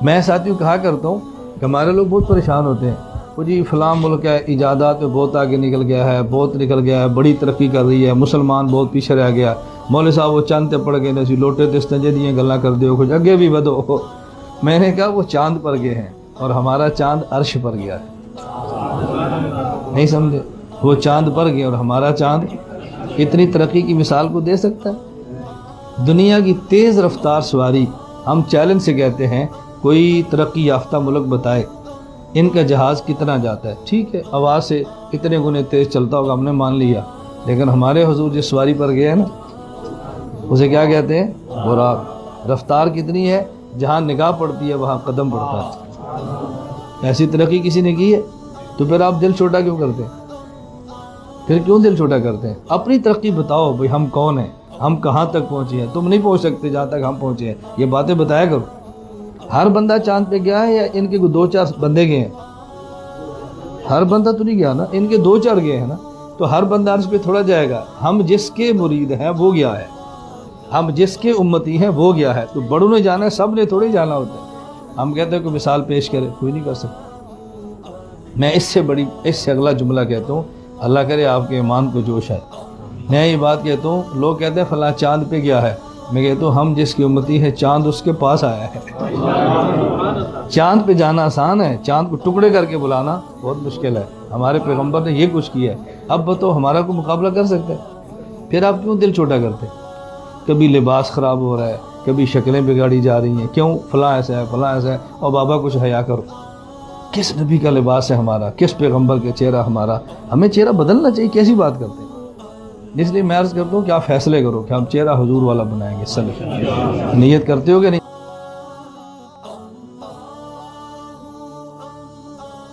میں ساتھیوں کہا کرتا ہوں کہ ہمارے لوگ بہت پریشان ہوتے ہیں، وہ جی فلاں ملک ہے ایجادات میں بہت آگے نکل گیا ہے، بہت نکل گیا ہے، بڑی ترقی کر رہی ہے، مسلمان بہت پیچھے رہ گیا، مولوی صاحب وہ چاند تے پڑ گئے نے، لوٹے تے استنجے دیاں گلاں کر دیو، کچھ اگے بھی بدو۔ میں نے کہا وہ چاند پر گئے ہیں اور ہمارا چاند عرش پر گیا ہے، نہیں سمجھے؟ وہ چاند پر گئے اور ہمارا چاند اتنی ترقی کی مثال کو دے سکتا ہے؟ دنیا کی تیز رفتار سواری ہم چیلنج سے کہتے ہیں کوئی ترقی یافتہ ملک بتائے ان کا جہاز کتنا جاتا ہے، ٹھیک ہے آواز سے اتنے گنے تیز چلتا ہوگا، ہم نے مان لیا، لیکن ہمارے حضور جس سواری پر گئے ہیں نا اسے کیا کہتے ہیں؟ براق۔ رفتار کتنی ہے؟ جہاں نگاہ پڑتی ہے وہاں قدم پڑتا ہے۔ ایسی ترقی کسی نے کی ہے؟ تو پھر آپ دل چھوٹا کیوں کرتے ہیں؟ پھر کیوں دل چھوٹا کرتے ہیں؟ اپنی ترقی بتاؤ بھئی، ہم کون ہیں، ہم کہاں تک پہنچے ہیں؟ تم نہیں پہنچ سکتے جہاں تک ہم پہنچے ہیں، یہ باتیں بتایا کرو۔ ہر بندہ چاند پہ گیا ہے یا ان کے 2-4 بندے گئے ہیں؟ ہر بندہ تو نہیں گیا نا، ان کے 2-4 گئے ہیں نا، تو ہر بندہ عرش پہ تھوڑا جائے گا۔ ہم جس کے مرید ہیں وہ گیا ہے، ہم جس کے امتی ہیں وہ گیا ہے، تو بڑوں نے جانا ہے، سب نے تھوڑے جانا ہوتا ہے۔ ہم کہتے ہیں کوئی مثال پیش کرے، کوئی نہیں کر سکتا۔ میں اس سے اگلا جملہ کہتا ہوں، اللہ کرے آپ کے ایمان کو جوش ہے۔ میں یہ بات کہتا ہوں، لوگ کہتے ہیں فلاں چاند پہ گیا ہے، میں کہتا ہوں ہم جس کی امتی ہے چاند اس کے پاس آیا ہے۔ چاند پہ جانا آسان ہے، چاند کو ٹکڑے کر کے بلانا بہت مشکل ہے۔ ہمارے پیغمبر نے یہ کچھ کیا ہے، اب بتاؤ ہمارا کوئی مقابلہ کر سکتا ہے؟ پھر آپ کیوں دل چھوٹا کرتے؟ کبھی لباس خراب ہو رہا ہے، کبھی شکلیں بگاڑی جا رہی ہیں، کیوں؟ فلاں ایسا ہے، فلاں ایسا ہے، اور بابا کچھ حیا کرو۔ کس نبی کا لباس ہے ہمارا؟ کس پیغمبر کا چہرہ ہمارا؟ ہمیں چہرہ بدلنا چاہیے، کیسی بات کرتے ہیں؟ اس لیے میں عرض کرتا ہوں کہ آپ فیصلے کرو کہ ہم چہرہ حضور والا بنائیں گے۔ نیت کرتے ہو کہ نہیں؟